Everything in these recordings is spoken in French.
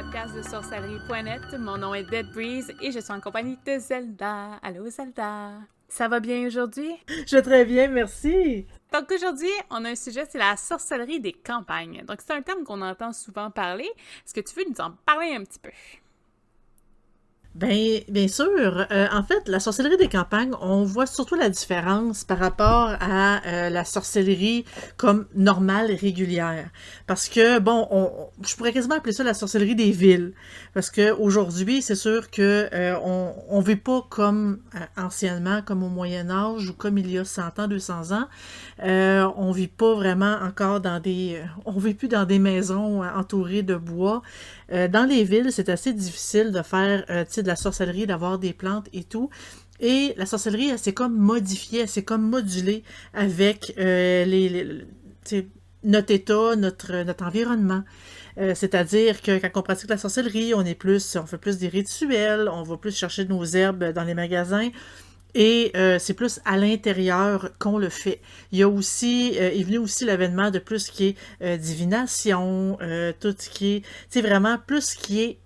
podcast de sorcellerie.net. Mon nom est Dead Breeze et je suis en compagnie de Zelda. Allô Zelda, ça va bien aujourd'hui? Je vais très bien, merci. Donc aujourd'hui, on a un sujet, c'est la sorcellerie des campagnes. Donc c'est un terme qu'on entend souvent parler. Est-ce que tu veux nous en parler un petit peu? Bien sûr. En fait, la sorcellerie des campagnes, on voit surtout la différence par rapport à la sorcellerie comme normale et régulière. Parce que, bon, je pourrais quasiment appeler ça la sorcellerie des villes. Parce que aujourd'hui, c'est sûr que on vit pas comme anciennement, comme au Moyen Âge ou comme il y a 100 ans, 200 ans. On vit pas vraiment encore on vit plus dans des maisons entourées de bois. Dans les villes, c'est assez difficile de faire tu sais, de la sorcellerie, d'avoir des plantes et tout. Et la sorcellerie, elle s'est comme modifiée, elle s'est comme modulée avec tu sais, notre état, notre environnement. C'est-à-dire que quand on pratique la sorcellerie, on fait plus des rituels, on va plus chercher de nos herbes dans les magasins. Et c'est plus à l'intérieur qu'on le fait. Il y a aussi, est venu aussi l'avènement de plus ce qui est divination, tout ce qui est, tu sais, vraiment plus ce qui est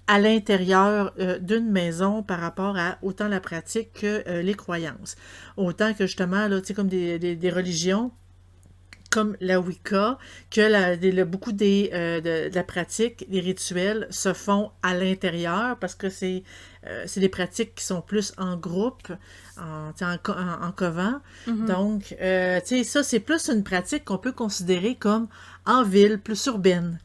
à l'intérieur d'une maison par rapport à autant la pratique que les croyances. Autant que justement, là, tu sais, comme des religions, comme la Wicca, que beaucoup de la pratique, des rituels se font à l'intérieur parce que c'est des pratiques qui sont plus en groupe, en coven. Mhm. Donc, tu sais, ça, c'est plus une pratique qu'on peut considérer comme en ville, plus urbaine.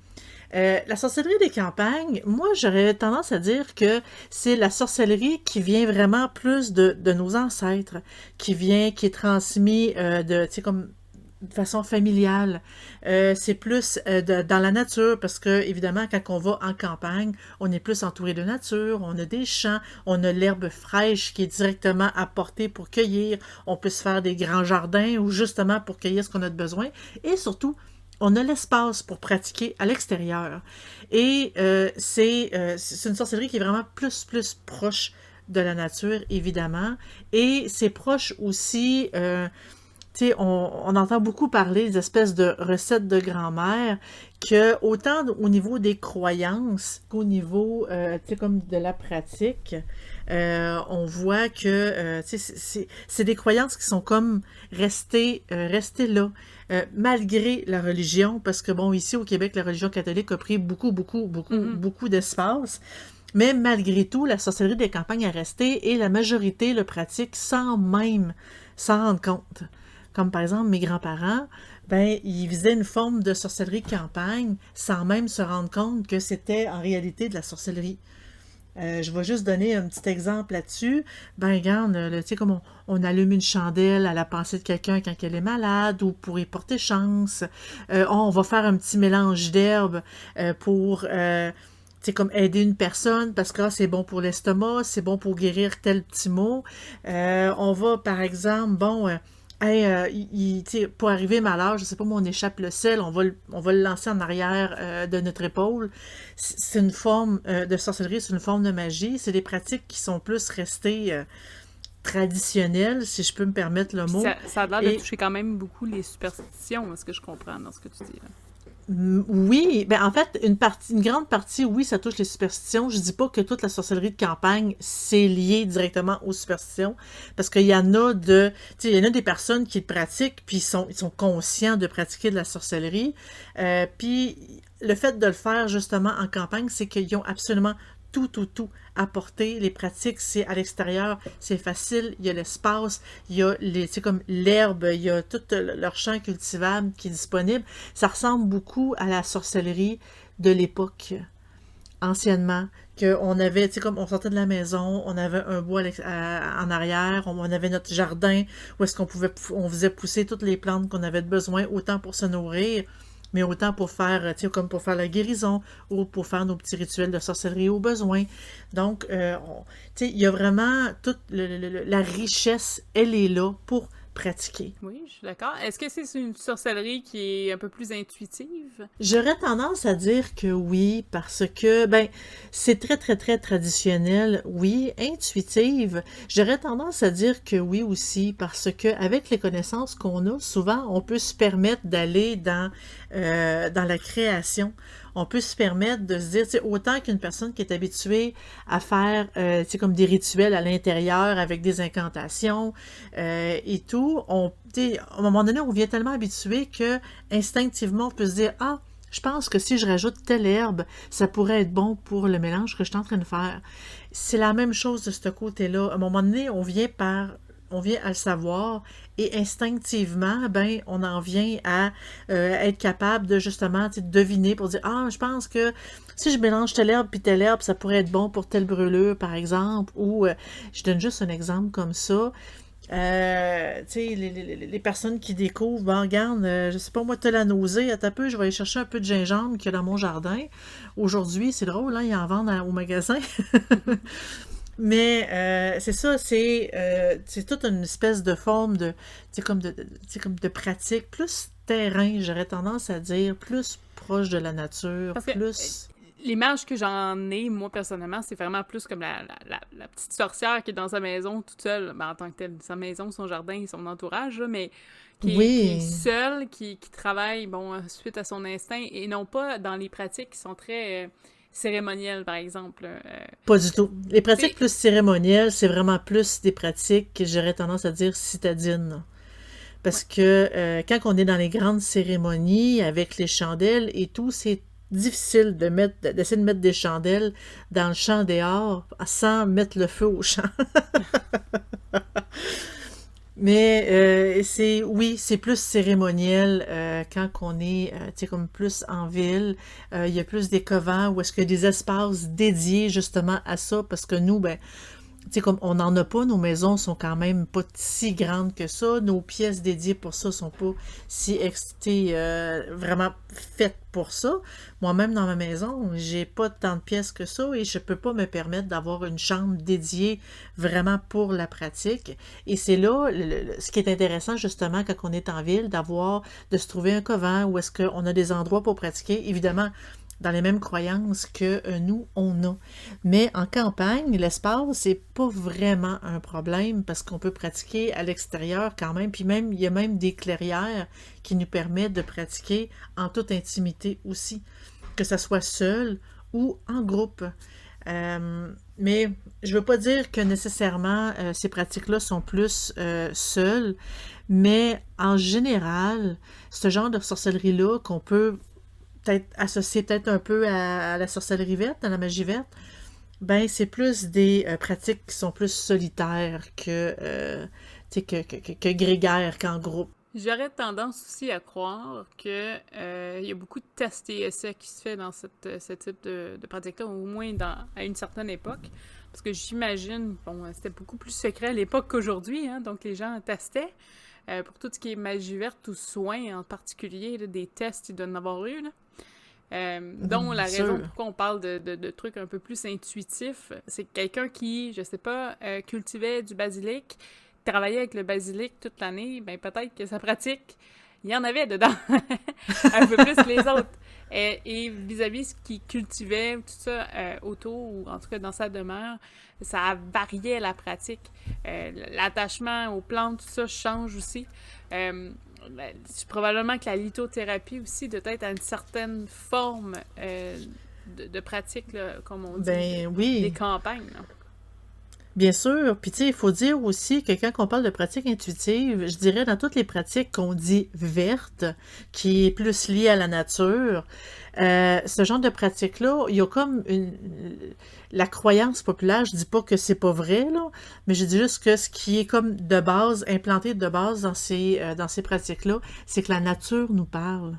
La sorcellerie des campagnes, moi, j'aurais tendance à dire que c'est la sorcellerie qui vient vraiment plus de nos ancêtres, qui est transmis tu sais, comme de façon familiale. C'est plus dans la nature parce que, évidemment, quand on va en campagne, on est plus entouré de nature, on a des champs, on a l'herbe fraîche qui est directement apportée pour cueillir, on peut se faire des grands jardins ou justement pour cueillir ce qu'on a de besoin et surtout, on a l'espace pour pratiquer à l'extérieur. Et c'est une sorcellerie qui est vraiment plus proche de la nature, évidemment. Et c'est proche aussi tu sais, on entend beaucoup parler des espèces de recettes de grand-mère que autant au niveau des croyances qu'au niveau, tu sais, comme de la pratique, on voit que, tu sais, c'est des croyances qui sont comme restées là, malgré la religion, parce que, bon, ici au Québec, la religion catholique a pris Mhm. beaucoup d'espace. Mais malgré tout, la sorcellerie des campagnes est restée et la majorité le pratique sans même s'en rendre compte. Comme par exemple mes grands-parents, ben ils faisaient une forme de sorcellerie de campagne sans même se rendre compte que c'était en réalité de la sorcellerie. Je vais juste donner un petit exemple là-dessus. Ben, regarde, tu sais, comme on allume une chandelle à la pensée de quelqu'un quand elle est malade ou pour y porter chance. On va faire un petit mélange d'herbes pour c'est comme aider une personne parce que c'est bon pour l'estomac, c'est bon pour guérir tel petit mot. On va, par exemple, bon, hey, tu sais, pour arriver malheur, je sais pas, moi, on échappe le sel, on va le lancer en arrière de notre épaule. C'est une forme de sorcellerie, c'est une forme de magie. C'est des pratiques qui sont plus restées traditionnelles, si je peux me permettre le Puis mot. ça a l'air de Et toucher quand même beaucoup les superstitions, est-ce que je comprends dans ce que tu dis là? Oui, ben en fait, une grande partie, oui, ça touche les superstitions. Je dis pas que toute la sorcellerie de campagne, c'est lié directement aux superstitions, parce qu'il y en a tu sais, il y en a des personnes qui le pratiquent, puis ils sont conscients de pratiquer de la sorcellerie. Puis le fait de le faire justement en campagne, c'est qu'ils ont absolument tout apporté. Les pratiques, c'est à l'extérieur, c'est facile, il y a l'espace, il y a tu sais, comme l'herbe, il y a tout leur champ cultivable qui est disponible. Ça ressemble beaucoup à la sorcellerie de l'époque, anciennement, qu'on avait, tu sais, comme on sortait de la maison, on avait un bois en arrière, on avait notre jardin où est-ce on faisait pousser toutes les plantes qu'on avait besoin, autant pour se nourrir, mais autant pour faire, tu sais, comme pour faire la guérison ou pour faire nos petits rituels de sorcellerie au besoin. Donc, tu sais, il y a vraiment toute la richesse, elle est là pour pratiquer. Oui, je suis d'accord. Est-ce que c'est une sorcellerie qui est un peu plus intuitive? J'aurais tendance à dire que oui, parce que, ben, c'est très traditionnel, oui, intuitive. J'aurais tendance à dire que oui aussi, parce que avec les connaissances qu'on a, souvent, on peut se permettre d'aller dans la création. on peut se permettre de se dire, tu sais, autant qu'une personne qui est habituée à faire, tu sais, comme des rituels à l'intérieur avec des incantations et tout, tu sais, à un moment donné, on devient tellement habitué que instinctivement, on peut se dire, ah, je pense que si je rajoute telle herbe, ça pourrait être bon pour le mélange que je suis en train de faire. C'est la même chose de ce côté-là. À un moment donné, on vient à le savoir et instinctivement, ben, on en vient à être capable de justement, tu sais, deviner pour dire, ah, je pense que si je mélange telle herbe puis telle herbe, ça pourrait être bon pour telle brûlure, par exemple. Ou, je donne juste un exemple comme ça. Tu sais, les personnes qui découvrent, ben, regarde, je sais pas, moi, t'as la nausée, à ta peu, je vais aller chercher un peu de gingembre qu'il y a dans mon jardin. Aujourd'hui, c'est drôle, hein, ils en vendent au magasin. Mais c'est ça, c'est toute une espèce de forme de, comme de pratique, plus terrain, j'aurais tendance à dire, plus proche de la nature, Parce que plus... l'image que j'en ai, moi, personnellement, c'est vraiment plus comme la petite sorcière qui est dans sa maison toute seule, ben, en tant que telle, sa maison, son jardin et son entourage, là, mais qui est Oui, seule, qui travaille, bon, suite à son instinct, et non pas dans les pratiques qui sont très cérémonielles, par exemple. pas du tout. Les Tu sais, pratiques plus cérémonielles, c'est vraiment plus des pratiques que j'aurais tendance à dire citadines. ouais. Parce que quand on est dans les grandes cérémonies avec les chandelles et tout, c'est difficile d'essayer de mettre des chandelles dans le champ dehors sans mettre le feu au champ. Mais oui, c'est plus cérémoniel quand on est, tu sais, comme plus en ville. Il y a plus des covents où est-ce qu'il y a des espaces dédiés justement à ça, parce que nous, ben, tu sais, comme on n'en a pas, nos maisons sont quand même pas si grandes que ça. Nos pièces dédiées pour ça sont pas tu sais, vraiment faites pour ça. Moi-même, dans ma maison, j'ai pas tant de pièces que ça et je peux pas me permettre d'avoir une chambre dédiée vraiment pour la pratique. Et c'est là, ce qui est intéressant justement quand on est en ville, de se trouver un couvent où est-ce qu'on a des endroits pour pratiquer. Évidemment, dans les mêmes croyances que nous, on a. Mais en campagne, l'espace, c'est pas vraiment un problème parce qu'on peut pratiquer à l'extérieur quand même. Puis même, il y a même des clairières qui nous permettent de pratiquer en toute intimité aussi, que ça soit seul ou en groupe. Mais je veux pas dire que nécessairement ces pratiques-là sont plus seules, mais en général, ce genre de sorcellerie-là qu'on peut peut-être associé peut-être un peu à la sorcellerie verte, à la magie verte, ben c'est plus des pratiques qui sont plus solitaires tu sais, que grégaires qu'en groupe. J'aurais tendance aussi à croire que il y a beaucoup de tests et essais qui se fait dans ce type de pratique-là, au moins à une certaine époque. Parce que j'imagine, bon, c'était beaucoup plus secret à l'époque qu'aujourd'hui, hein, donc les gens testaient. Pour tout ce qui est magie verte ou soins en particulier, là, des tests, il doit en avoir eu, là. Dont la raison Sûr. pourquoi on parle de trucs un peu plus intuitifs, c'est que quelqu'un qui, je sais pas, cultivait du basilic, travaillait avec le basilic toute l'année, ben peut-être que sa pratique, il y en avait dedans, un peu plus que les autres. Et vis-à-vis ce qu'il cultivait, tout ça, autour, ou en tout cas dans sa demeure, ça variait la pratique. L'attachement aux plantes, tout ça change aussi. C'est probablement que la lithothérapie aussi doit être à une certaine forme de pratique, là, comme on dit, Ben des oui, campagnes, là. bien sûr. Puis tu sais, il faut dire aussi que quand on parle de pratiques intuitives, je dirais dans toutes les pratiques qu'on dit vertes, qui est plus liée à la nature, ce genre de pratique-là, il y a comme la croyance populaire, je dis pas que c'est pas vrai, là, mais je dis juste que ce qui est comme de base, implanté de base dans ces pratiques-là, c'est que la nature nous parle.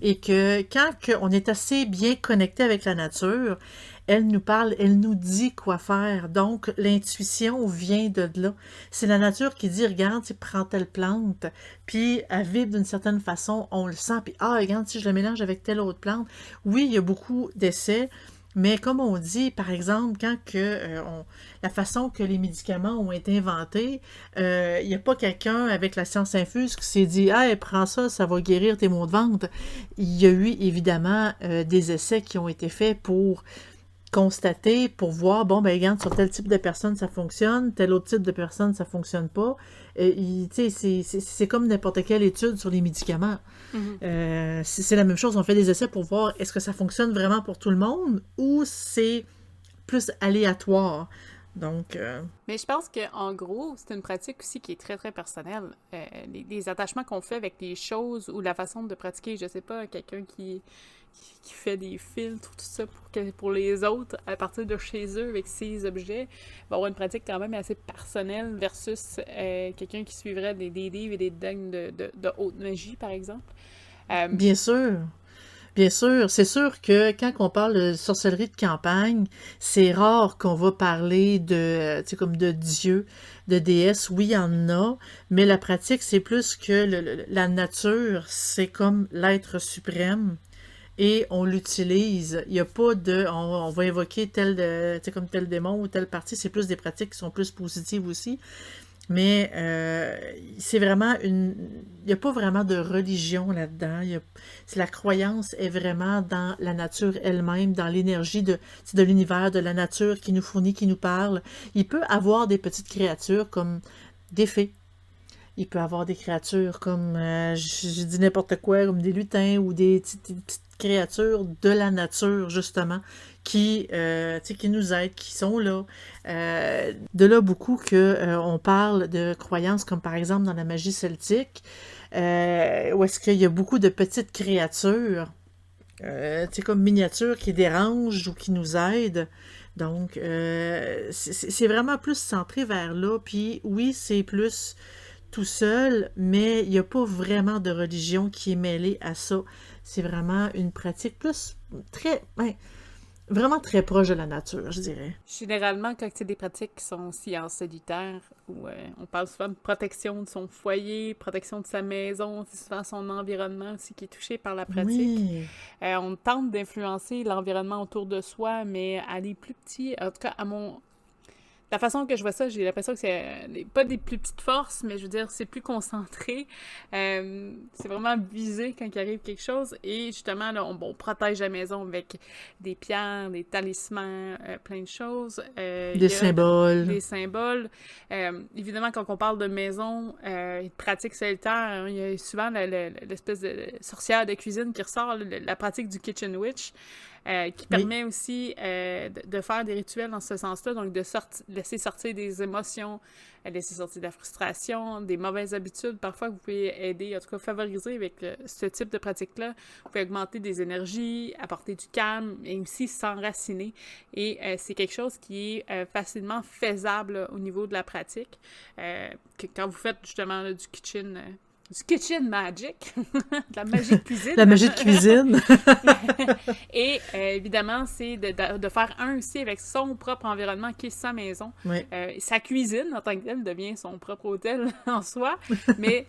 Et que quand on est assez bien connecté avec la nature, elle nous parle, elle nous dit quoi faire. Donc, l'intuition vient de là. C'est la nature qui dit, regarde, tu prends telle plante, puis elle vibre d'une certaine façon, on le sent, puis ah, regarde, si je le mélange avec telle autre plante. Oui, il y a beaucoup d'essais, mais comme on dit, par exemple, la façon que les médicaments ont été inventés, il n'y a pas quelqu'un avec la science infuse qui s'est dit « Hey, prends ça, ça va guérir tes maux de ventre ». Il y a eu évidemment des essais qui ont été faits pour constater pour voir, bon, ben regarde, sur tel type de personne, ça fonctionne, tel autre type de personne, ça fonctionne pas. Tu sais, c'est comme n'importe quelle étude sur les médicaments. Mhm. C'est la même chose, on fait des essais pour voir est-ce que ça fonctionne vraiment pour tout le monde ou c'est plus aléatoire. Donc, Mais je pense qu'en gros, c'est une pratique aussi qui est très, très personnelle. Les attachements qu'on fait avec les choses ou la façon de pratiquer, je sais pas, quelqu'un qui fait des filtres, tout ça pour les autres à partir de chez eux avec ses objets, va avoir une pratique quand même assez personnelle versus quelqu'un qui suivrait des livres et des dogmes de haute magie, par exemple. Euh, bien sûr. Bien sûr, c'est sûr que quand on parle de sorcellerie de campagne, c'est rare qu'on va parler de, tu sais, comme de dieu, de déesse. Oui, il y en a, mais la pratique, c'est plus que la nature, c'est comme l'être suprême et on l'utilise. Il n'y a pas de, on va évoquer tu sais, comme tel démon ou telle partie. C'est plus des pratiques qui sont plus positives aussi. Mais c'est vraiment une... Il n'y a pas vraiment de religion là-dedans. La croyance est vraiment dans la nature elle-même, dans l'énergie de l'univers, de la nature qui nous fournit, qui nous parle. Il peut avoir des petites créatures comme des fées. Il peut avoir des créatures comme, je dis n'importe quoi, comme des lutins ou des petites créatures de la nature, justement, tu sais, qui nous aident, qui sont là. De là beaucoup que on parle de croyances comme par exemple dans la magie celtique, où est-ce qu'il y a beaucoup de petites créatures, tu sais, comme miniatures qui dérangent ou qui nous aident. Donc, c'est vraiment plus centré vers là. Puis oui, c'est plus tout seul, mais il n'y a pas vraiment de religion qui est mêlée à ça. C'est vraiment une pratique plus vraiment très proche de la nature, je dirais. Généralement, quand c'est des pratiques qui sont aussi en solitaire, où on parle souvent de protection de son foyer, protection de sa maison, c'est souvent son environnement aussi qui est touché par la pratique. Oui, On tente d'influencer l'environnement autour de soi, mais à des plus petits, en tout cas la façon que je vois ça, j'ai l'impression que c'est pas des plus petites forces, mais je veux dire, c'est plus concentré. C'est vraiment visé quand il arrive quelque chose. Et justement, là, on protège la maison avec des pierres, des talismans, plein de choses. Il des y a symboles. des symboles. Évidemment, quand on parle de maison et de pratique solitaire, il y a souvent l'espèce de sorcière de cuisine qui ressort, la pratique du Kitchen Witch. Qui Oui, permet aussi de faire des rituels dans ce sens-là, donc de laisser sortir des émotions, laisser sortir de la frustration, des mauvaises habitudes. Parfois, vous pouvez aider, en tout cas favoriser avec ce type de pratique-là. Vous pouvez augmenter des énergies, apporter du calme et aussi s'enraciner. Et c'est quelque chose qui est facilement faisable là, au niveau de la pratique. Quand vous faites justement là, du kitchen magic, de la magie de cuisine. la magie de cuisine. Et évidemment, c'est de faire un aussi avec son propre environnement qui est sa maison. Oui, Sa cuisine, en tant que telle, devient son propre hôtel en soi, mais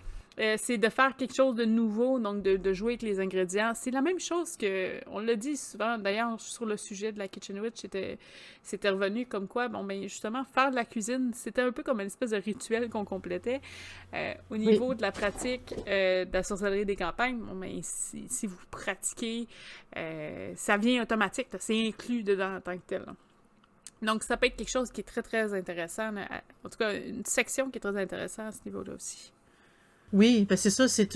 c'est de faire quelque chose de nouveau, donc de jouer avec les ingrédients. C'est la même chose que, on l'a dit souvent, d'ailleurs, sur le sujet de la Kitchen Witch, c'était revenu comme quoi, bon, ben justement, faire de la cuisine, c'était un peu comme une espèce de rituel qu'on complétait. Au oui. niveau de la pratique de la sorcellerie des campagnes, bon, ben, si vous pratiquez, ça vient automatique, là, c'est inclus dedans en tant que tel. Là. Donc, ça peut être quelque chose qui est très, très intéressant. En tout cas, une section qui est très intéressante à ce niveau-là aussi. Oui, ben c'est ça, c'est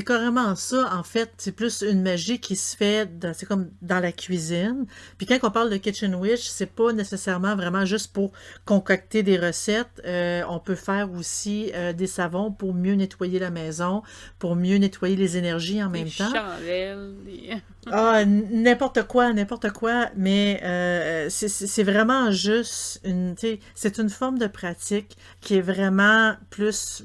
carrément ça, en fait, c'est plus une magie qui se fait, c'est comme dans la cuisine. Puis quand on parle de Kitchen Witch, c'est pas nécessairement vraiment juste pour concocter des recettes. On peut faire aussi des savons pour mieux nettoyer la maison, pour mieux nettoyer les énergies en Des même temps. chandelles, des... Ah, n'importe quoi, mais c'est vraiment juste tu sais, c'est une forme de pratique qui est vraiment plus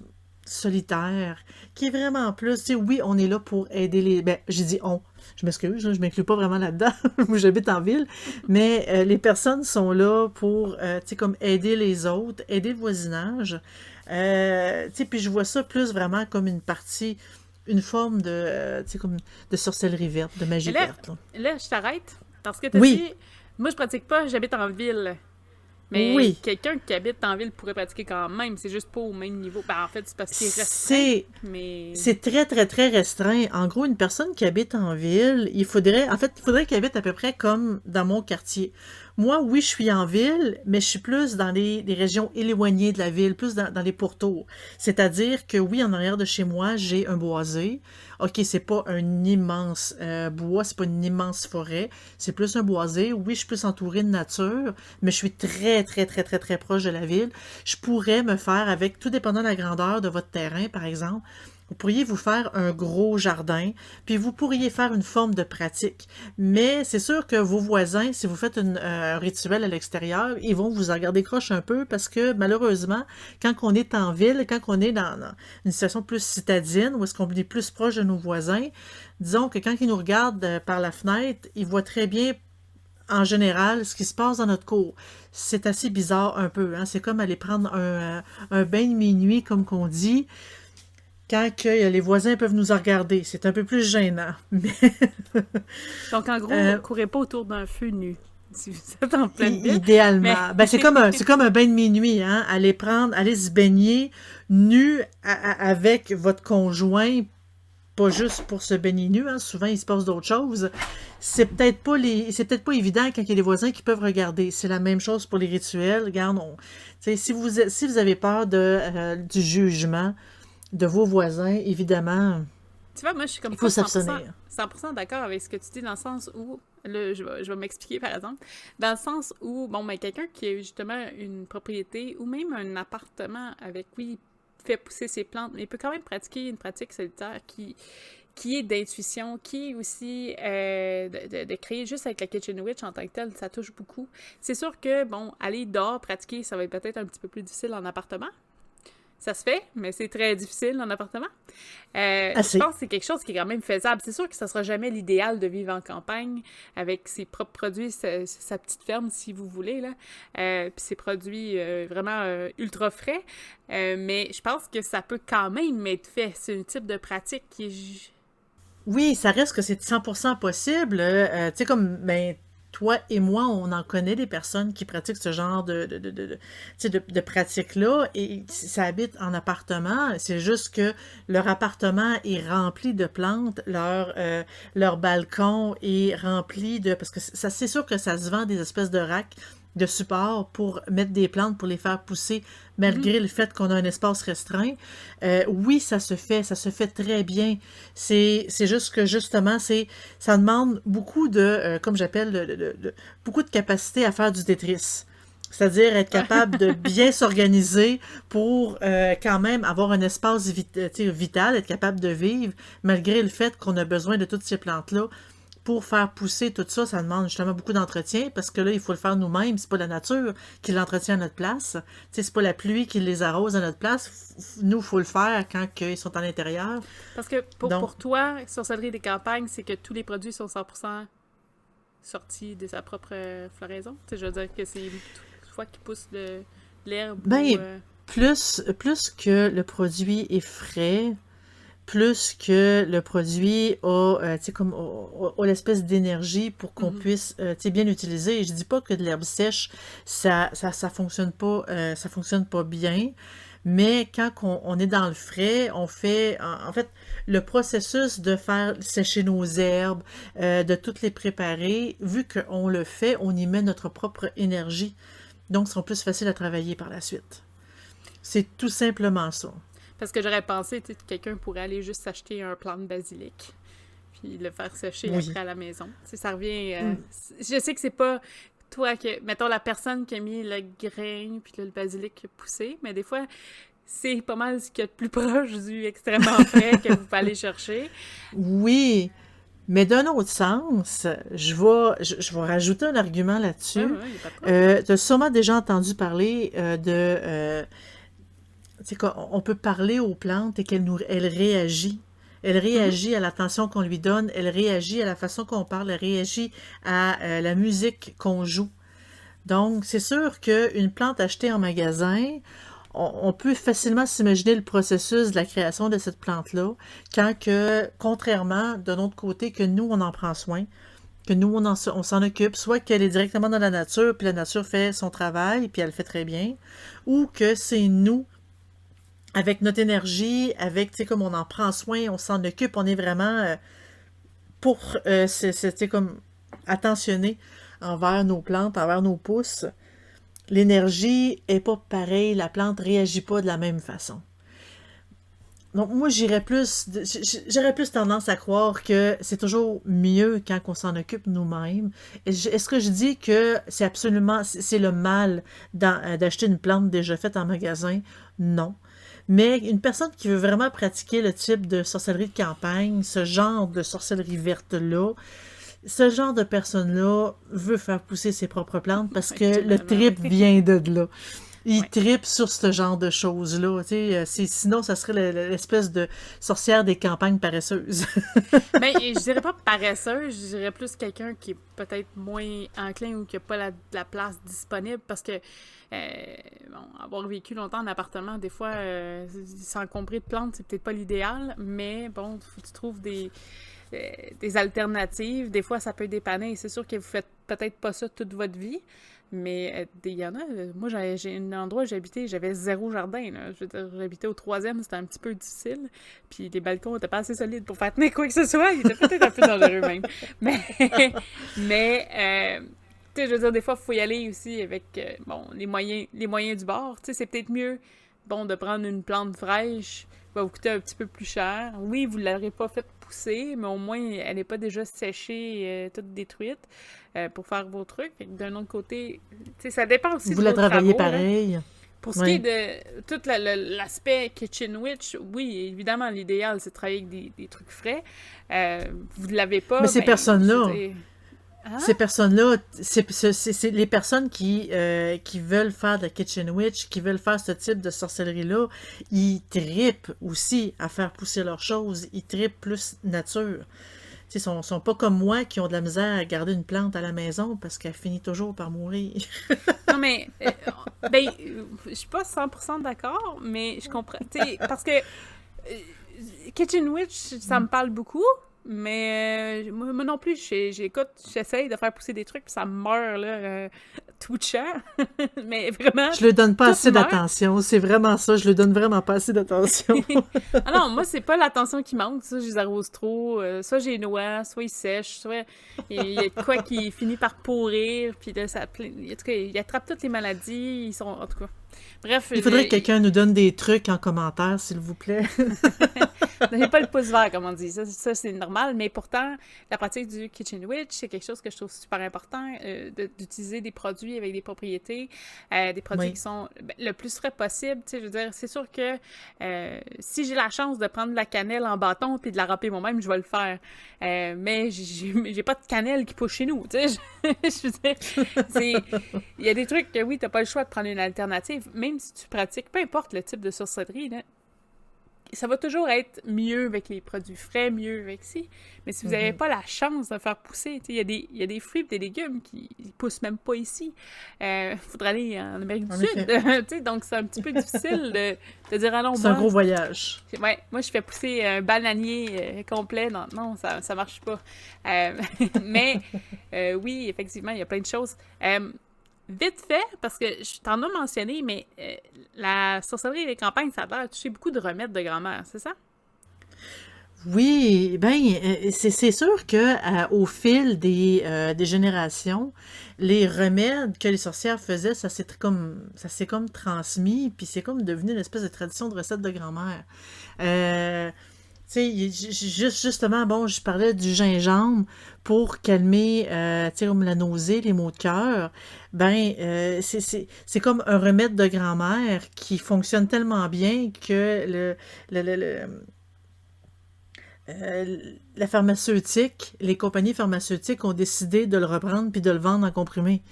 solitaire, qui est vraiment plus, tu sais, oui, on est là pour aider ben, j'ai dit on, je m'excuse, là, je m'inclus pas vraiment là-dedans, où j'habite en ville, mais les personnes sont là pour, tu sais, comme aider les autres, aider le voisinage, tu sais, puis je vois ça plus vraiment comme une partie, une forme de, tu sais, comme de sorcellerie verte, de Mais magie verte, là. là, je t'arrête, parce que t'as Oui, dit, moi, je pratique pas, j'habite en ville. Mais Oui, quelqu'un qui habite en ville pourrait pratiquer quand même, c'est juste pas au même niveau. Ben, en fait, c'est parce qu'il est restreint, c'est mais... c'est très, très, très restreint. En gros, une personne qui habite en ville, il faudrait qu'elle habite à peu près comme dans mon quartier. Moi, oui, je suis en ville, mais je suis plus dans les régions éloignées de la ville, plus dans les pourtours. C'est-à-dire que oui, en arrière de chez moi, j'ai un boisé. OK, c'est pas un immense bois, c'est pas une immense forêt, c'est plus un boisé. Oui, je suis plus entourée de nature, mais je suis très, très, très, très, très proche de la ville. Je pourrais me faire avec, tout dépendant de la grandeur de votre terrain, par exemple, vous pourriez vous faire un gros jardin, puis vous pourriez faire une forme de pratique. Mais c'est sûr que vos voisins, si vous faites un rituel à l'extérieur, ils vont vous en garder croche un peu parce que malheureusement, quand on est en ville, quand on est dans une situation plus citadine, où est-ce qu'on est plus proche de nos voisins, disons que quand ils nous regardent par la fenêtre, ils voient très bien en général, ce qui se passe dans notre cour. C'est assez bizarre un peu, hein? C'est comme aller prendre un bain de minuit, comme qu'on dit, quand que les voisins peuvent nous en regarder. C'est un peu plus gênant. Mais Donc, en gros, euh, courez pas autour d'un feu nu, si vous êtes en pleine ville. Mais, idéalement, ben c'est comme un bain de minuit, hein? Aller se baigner nu avec votre conjoint, pas juste pour se baigner nu, hein? Souvent il se passe d'autres choses. C'est peut-être pas évident quand il y a des voisins qui peuvent regarder. C'est la même chose pour les rituels. Regarde, si vous avez peur du jugement de vos voisins, évidemment, tu vois, moi, je suis comme il pas faut 100%, s'abstenir. 100% d'accord avec ce que tu dis dans le sens où, là, je vais m'expliquer par exemple, dans le sens où, bon, ben, quelqu'un qui a justement une propriété ou même un appartement avec, oui, fait pousser ses plantes, mais il peut quand même pratiquer une pratique solitaire qui est d'intuition, qui est aussi de créer juste avec la Kitchen Witch en tant que telle, ça touche beaucoup. C'est sûr que, bon, aller dehors pratiquer, ça va être peut-être un petit peu plus difficile en appartement. Ça se fait, mais c'est très difficile en appartement. Je Assez. pense que c'est quelque chose qui est quand même faisable. C'est sûr que ça sera jamais l'idéal de vivre en campagne avec ses propres produits, sa petite ferme, si vous voulez, là. Puis ses produits vraiment ultra frais. Mais je pense que ça peut quand même être fait. C'est un type de pratique qui est... Oui, ça reste que c'est 100% possible. Tu sais, comme ben, toi et moi, on en connaît des personnes qui pratiquent ce genre tu sais, de pratique-là et ça habite en appartement. C'est juste que leur appartement est rempli de plantes, leur balcon est rempli de... Parce que ça, c'est sûr que ça se vend des espèces de racks de support pour mettre des plantes, pour les faire pousser, Mhm. malgré le fait qu'on a un espace restreint. Oui, ça se fait très bien. C'est juste que justement, ça demande beaucoup comme j'appelle, beaucoup de capacité à faire du Tetris. C'est-à-dire être Ouais. capable de bien s'organiser pour quand même avoir un espace vital, être capable de vivre, malgré le fait qu'on a besoin de toutes ces plantes-là. Pour faire pousser tout ça, ça demande justement beaucoup d'entretien parce que là, il faut le faire nous-mêmes. C'est pas la nature qui l'entretient à notre place. Tu sais, c'est pas la pluie qui les arrose à notre place. Nous, il faut le faire quand ils sont à l'intérieur. Parce que Donc, pour toi, Sorcellerie des campagnes, c'est que tous les produits sont 100% sortis de sa propre floraison. Tu sais, je veux dire que c'est soit qui pousse de l'herbe ou... ben, plus que le produit est frais, plus que le produit a, tu sais, comme, a l'espèce d'énergie pour qu'on Mhm. puisse, tu sais, bien l'utiliser. Et je dis pas que de l'herbe sèche, ça fonctionne pas bien. Mais quand on est dans le frais, en fait, le processus de faire sécher nos herbes, de toutes les préparer, vu qu'on le fait, on y met notre propre énergie. Donc, ils sont plus faciles à travailler par la suite. C'est tout simplement ça. Parce que j'aurais pensé, tu sais, que quelqu'un pourrait aller juste s'acheter un plant de basilic, puis le faire sécher Oui. après à la maison. Tu sais, ça revient... je sais que c'est pas toi que... Mettons, la personne qui a mis le grain, puis là, le basilic qui a poussé, mais des fois, c'est pas mal ce qu'il y a de plus proche du extrêmement frais que vous pouvez aller chercher. Oui, mais d'un autre sens, je vais rajouter un argument Ouais, ouais, là-dessus. ouais, y a pas de quoi. Tu as sûrement déjà entendu parler tu sais, qu'on peut parler aux plantes et elle réagit. Elle Mhm. réagit à l'attention qu'on lui donne, elle réagit à la façon qu'on parle, elle réagit à la musique qu'on joue. Donc, c'est sûr qu'une plante achetée en magasin, on peut facilement s'imaginer le processus de la création de cette plante-là, quand que, contrairement de notre côté, que nous, on en prend soin, que nous, on s'en occupe, soit qu'elle est directement dans la nature, puis la nature fait son travail, puis elle le fait très bien, ou que c'est nous, avec notre énergie, avec, tu sais, comme on en prend soin, on s'en occupe, on est vraiment pour, comme, attentionné envers nos plantes, envers nos pousses. L'énergie est pas pareille, la plante réagit pas de la même façon. Donc, moi, j'aurais plus tendance à croire que c'est toujours mieux quand on s'en occupe nous-mêmes. Est-ce que je dis que c'est le mal d'acheter une plante déjà faite en magasin? Non. Mais une personne qui veut vraiment pratiquer le type de sorcellerie de campagne, ce genre de sorcellerie verte-là, ce genre de personne-là veut faire pousser ses propres plantes parce que le trip vient de là. Il tripe sur ce genre de choses-là. Sinon, ça serait l'espèce de sorcière des campagnes paresseuses. Ben, je dirais pas paresseuse, je dirais plus quelqu'un qui est peut-être moins enclin ou qui n'a pas la place disponible parce que, avoir vécu longtemps en appartement, des fois, s'encombrer de plantes, c'est peut-être pas l'idéal, mais bon, faut que tu trouves des alternatives. Des fois, ça peut dépanner. C'est sûr que vous faites peut-être pas ça toute votre vie, mais il y en a. Moi, j'ai un endroit où j'habitais, j'avais 0 jardin. Là. Je veux dire, j'habitais au 3e, c'était un petit peu difficile. Puis les balcons n'étaient pas assez solides pour faire tenir quoi que ce soit. Ils étaient peut-être un peu dangereux même. Mais tu sais, je veux dire, des fois, il faut y aller aussi avec les moyens du bord. Tu sais, c'est peut-être mieux de prendre une plante fraîche va vous coûter un petit peu plus cher. Oui, vous ne l'aurez pas fait pousser, mais au moins, elle n'est pas déjà séchée, toute détruite pour faire vos trucs. D'un autre côté, ça dépend aussi vous de la vos travaillez travaux, pareil. Là. Pour ce qui est de tout l'aspect Kitchen Witch, oui, évidemment, l'idéal, c'est de travailler avec des trucs frais. Vous ne l'avez pas, mais ces personnes-là... Hein? Ces personnes-là, c'est les personnes qui veulent faire de la Kitchen Witch, qui veulent faire ce type de sorcellerie-là, ils trippent aussi à faire pousser leurs choses, ils trippent plus nature. Ils sont pas comme moi qui ont de la misère à garder une plante à la maison parce qu'elle finit toujours par mourir. Non, mais je suis pas 100% d'accord, mais je comprends. Parce que Kitchen Witch, ça me parle beaucoup. Mais moi non plus, j'essaye de faire pousser des trucs, puis ça meurt, là, tout cher. Mais vraiment... Je lui donne pas assez d'attention, c'est vraiment ça, je lui donne vraiment pas assez d'attention. Ah non, moi, c'est pas l'attention qui manque, ça, je les arrose trop, soit j'ai noie, soit ils sèchent, soit il y a de quoi qui finit par pourrir, puis là, en tout cas, ils attrapent toutes les maladies, ils sont... En tout cas... Bref... Il faudrait que quelqu'un nous donne des trucs en commentaire, s'il vous plaît. Donnez pas le pouce vert, comme on dit. Ça c'est normal, mais pourtant, la pratique du Kitchen Witch, c'est quelque chose que je trouve super important, d'utiliser des produits avec des propriétés, des produits qui sont le plus frais possible. Je veux dire, c'est sûr que si j'ai la chance de prendre de la cannelle en bâton puis de la râper moi-même, je vais le faire. Mais j'ai pas de cannelle qui pousse chez nous, tu sais. Je veux dire, il y a des trucs que, oui, t'as pas le choix de prendre une alternative, même si tu pratiques, peu importe le type de sorcellerie, là, ça va toujours être mieux avec les produits frais, mieux avec ci. Mais si vous n'avez pas la chance de faire pousser, il y a des fruits et des légumes qui ne poussent même pas ici. Il faudrait aller en Amérique du Sud. Donc, c'est un petit peu difficile de dire « Allons, c'est un gros voyage. » Ouais, moi, je fais pousser un bananier complet. Non, ça marche pas. Mais oui, effectivement, il y a plein de choses. Vite fait, parce que je t'en ai mentionné, mais la sorcellerie des campagnes, ça a l'air de toucher beaucoup de remèdes de grand-mère, c'est ça? Oui, c'est sûr que au fil des générations, les remèdes que les sorcières faisaient, ça s'est comme transmis, puis c'est comme devenu une espèce de tradition de recette de grand-mère. Tu sais, justement, je parlais du gingembre pour calmer, tu sais, comme la nausée, les maux de cœur. C'est comme un remède de grand-mère qui fonctionne tellement bien que la pharmaceutique, les compagnies pharmaceutiques ont décidé de le reprendre puis de le vendre en comprimé.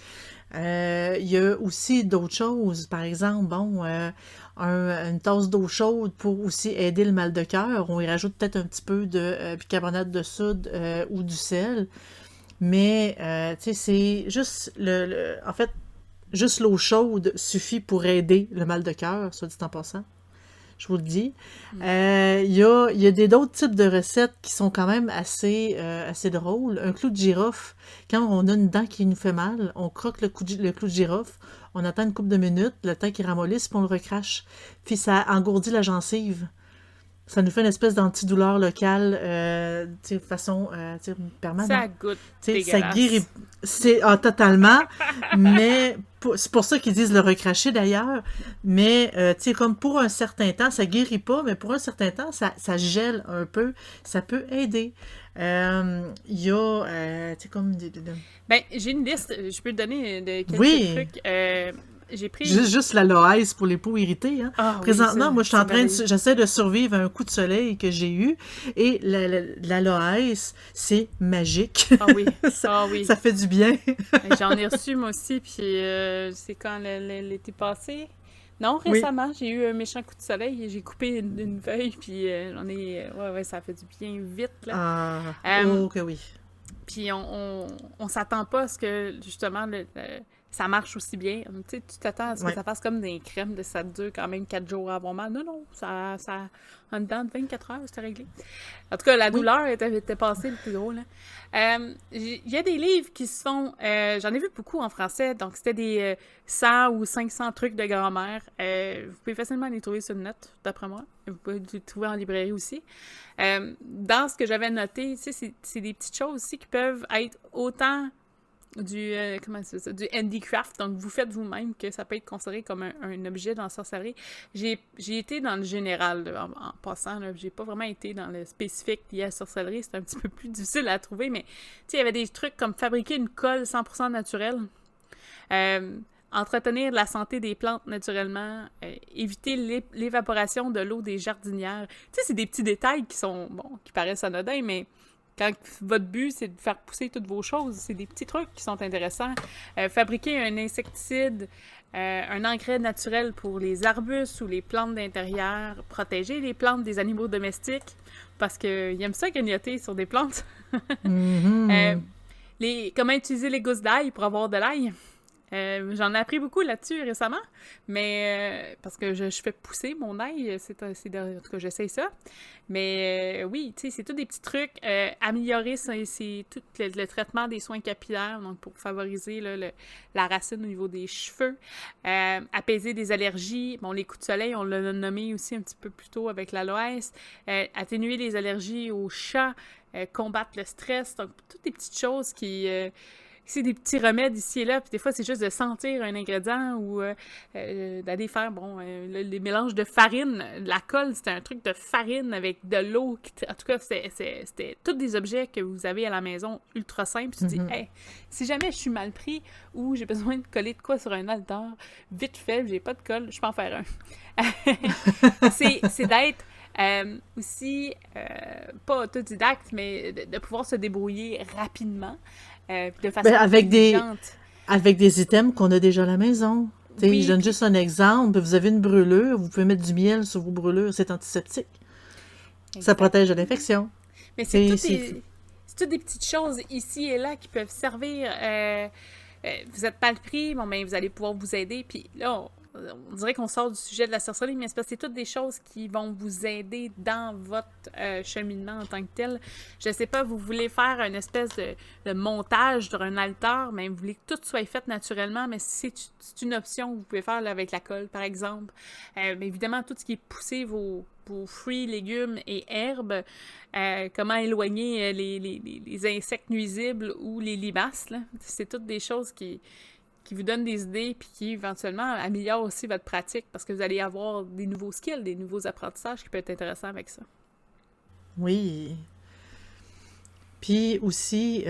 Il y a aussi d'autres choses, par exemple, une tasse d'eau chaude pour aussi aider le mal de cœur. On y rajoute peut-être un petit peu de bicarbonate de soude ou du sel. Mais, tu sais, c'est juste en fait, juste l'eau chaude suffit pour aider le mal de cœur, soit dit en passant. je vous le dis. Il y a d'autres types de recettes qui sont quand même assez drôles. Un clou de girofle, quand on a une dent qui nous fait mal, on croque le clou de girofle, on attend une couple de minutes, le temps qu'il ramollisse, puis on le recrache. Puis ça engourdit la gencive. Ça nous fait une espèce d'antidouleur locale, tu sais, façon permanente. Ça goûte Tu sais, ça guérit. dégueulasse. Totalement. Mais c'est pour ça qu'ils disent le recracher d'ailleurs. Mais tu sais, comme pour un certain temps, ça guérit pas, mais pour un certain temps, ça gèle un peu. Ça peut aider. Il y a, tu sais, comme Ben, j'ai une liste. Je peux te donner de quelques Oui, trucs. J'ai pris... juste l'aloès pour les peaux irritées. Hein. Ah oui, Présentement, moi, je suis en train merveilleux. j'essaie de survivre à un coup de soleil que j'ai eu. Et l'aloès, c'est magique. Ah oui, Ça, ah oui. ça fait du bien. J'en ai reçu moi aussi, puis c'est quand l'été passé? Non, Oui. récemment, j'ai eu un méchant coup de soleil et j'ai coupé une feuille, puis ouais, ça fait du bien vite, là. Ah, Euh, oh que oui. Puis on s'attend pas à ce que, justement, ça marche aussi bien. Tu sais, tu t'attends à ce que Ouais. ça fasse comme des crèmes, de ça dure quand même 4 jours à avoir mal. Non, non, en dedans de 24 heures, c'était réglé. En tout cas, la Oui. douleur était passée le plus drôle. Il y a des livres qui se font, j'en ai vu beaucoup en français, donc c'était des 100 ou 500 trucs de grand-mère. Vous pouvez facilement les trouver sur le net, d'après moi. Vous pouvez les trouver en librairie aussi. Dans ce que j'avais noté, tu sais, c'est des petites choses aussi qui peuvent être autant comment c'est ça, du handicraft, donc vous faites vous-même, que ça peut être considéré comme un objet dans la sorcellerie. J'ai été dans le général, là, en passant, là, j'ai pas vraiment été dans le spécifique lié à la sorcellerie, c'est un petit peu plus difficile à trouver, mais tu sais, il y avait des trucs comme fabriquer une colle 100% naturelle, entretenir la santé des plantes naturellement, éviter l'évaporation de l'eau des jardinières. Tu sais, c'est des petits détails qui sont, bon, qui paraissent anodins, mais quand votre but, c'est de faire pousser toutes vos choses, c'est des petits trucs qui sont intéressants. Fabriquer un insecticide, un engrais naturel pour les arbustes ou les plantes d'intérieur, protéger les plantes des animaux domestiques, parce qu'ils aiment ça grignoter sur des plantes. Euh, Mhm. comment utiliser les gousses d'ail pour avoir de l'ail. J'en ai appris beaucoup là-dessus récemment, mais parce que je fais pousser mon ail, en tout cas, j'essaye ça. Mais oui, tu sais, c'est tous des petits trucs. Améliorer, c'est tout le traitement des soins capillaires, donc pour favoriser là, la racine au niveau des cheveux. Apaiser des allergies. Bon, les coups de soleil, on l'a nommé aussi un petit peu plus tôt avec l'aloès. Atténuer les allergies aux chats. Combattre le stress. Donc, toutes des petites choses qui... c'est des petits remèdes ici et là, puis des fois, c'est juste de sentir un ingrédient ou d'aller faire, bon, les mélanges de farine. La colle, c'était un truc de farine avec de l'eau. En tout cas, c'était tous des objets que vous avez à la maison ultra simples. Tu te dis, Mhm. hey, si jamais je suis mal pris ou j'ai besoin de coller de quoi sur un altar, vite fait, j'ai pas de colle, je peux en faire un. C'est d'être aussi, pas autodidacte, mais de pouvoir se débrouiller rapidement, de Ben, façon intelligente. avec des items qu'on a déjà à la maison. Tu sais, je Oui, donne puis juste un exemple. Vous avez une brûlure, vous pouvez mettre du miel sur vos brûlures, c'est antiseptique. Ça protège de exactement. l'infection. Mais C'est, c'est... c'est toutes des petites choses ici et là qui peuvent servir. Vous êtes mal pris, bon, ben, vous allez pouvoir vous aider. Puis là, on dirait qu'on sort du sujet de la sorcellerie, mais c'est parce que c'est toutes des choses qui vont vous aider dans votre cheminement en tant que tel. Je sais pas, vous voulez faire une espèce de montage sur un altar, mais vous voulez que tout soit fait naturellement, mais c'est une option que vous pouvez faire là, avec la colle, par exemple. Mais évidemment, tout ce qui est poussé, vos fruits, légumes et herbes, comment éloigner les insectes nuisibles ou les limaces, là. C'est toutes des choses qui vous donnent des idées puis qui éventuellement améliorent aussi votre pratique parce que vous allez avoir des nouveaux skills, des nouveaux apprentissages qui peuvent être intéressants avec ça. Oui. Puis aussi,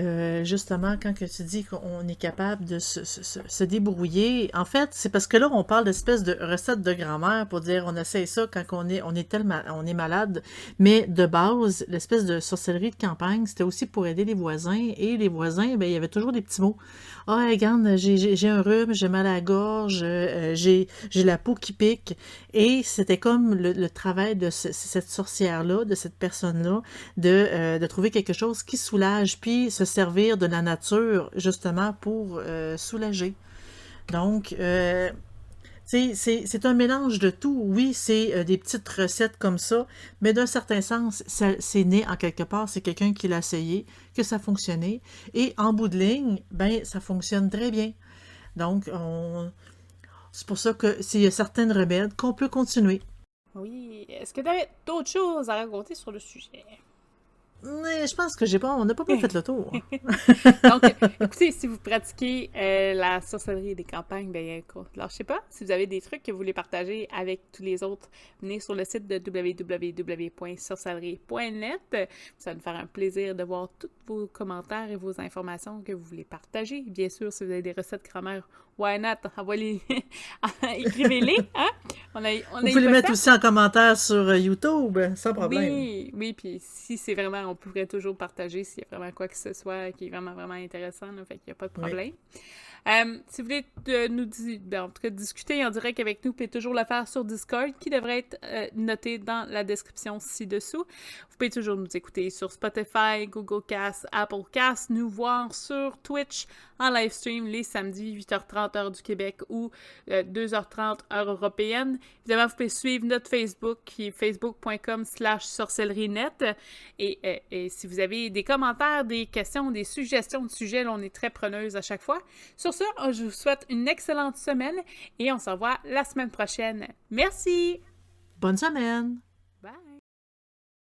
justement, quand que tu dis qu'on est capable de se débrouiller, en fait, c'est parce que là, on parle d'espèce de recette de grand-mère pour dire on essaie ça quand on est malade. Mais de base, l'espèce de sorcellerie de campagne, c'était aussi pour aider les voisins. Et les voisins, ben, il y avait toujours des petits mots. Ah, regarde, j'ai un rhume, j'ai mal à la gorge, j'ai la peau qui pique. Et c'était comme le travail de cette sorcière-là, de cette personne-là, de trouver quelque chose qui soulage, puis se servir de la nature, justement, pour soulager. Donc, Tu sais, c'est un mélange de tout. Oui, c'est des petites recettes comme ça, mais d'un certain sens, c'est né en quelque part. C'est quelqu'un qui l'a essayé, que ça fonctionnait. Et en bout de ligne, ben, ça fonctionne très bien. Donc, c'est pour ça que s'il y a certaines remèdes qu'on peut continuer. Oui. Est-ce que tu avais d'autres choses à raconter sur le sujet? Mais je pense que on n'a pas mal fait le tour. Donc, écoutez, si vous pratiquez la sorcellerie des campagnes, ben, alors je sais pas, si vous avez des trucs que vous voulez partager avec tous les autres, venez sur le site de www.sorcellerie.net. Ça va nous faire un plaisir de voir tous vos commentaires et vos informations que vous voulez partager. Bien sûr, si vous avez des recettes grand-mère, why not? Envoyez-les, écrivez-les, hein? On a Vous eu pouvez les pas mettre ça. aussi en commentaire sur YouTube, sans problème. Oui, oui, puis si c'est vraiment, on pourrait toujours partager s'il y a vraiment quoi que ce soit qui est vraiment, vraiment intéressant, là, fait qu'il n'y a pas de Oui. problème. Si vous voulez en tout cas, discuter en direct avec nous, vous pouvez toujours le faire sur Discord, qui devrait être noté dans la description ci-dessous. Vous pouvez toujours nous écouter sur Spotify, Google Cast, Apple Cast, nous voir sur Twitch en live stream les samedis 8h30 heure du Québec ou 2h30 heure européenne. Évidemment, vous pouvez suivre notre Facebook qui est facebook.com/sorcellerienet. Et si vous avez des commentaires, des questions, des suggestions de sujets, là, on est très preneuse à chaque fois. Sur ce, je vous souhaite une excellente semaine et on se revoit la semaine prochaine. Merci! Bonne semaine! Bye!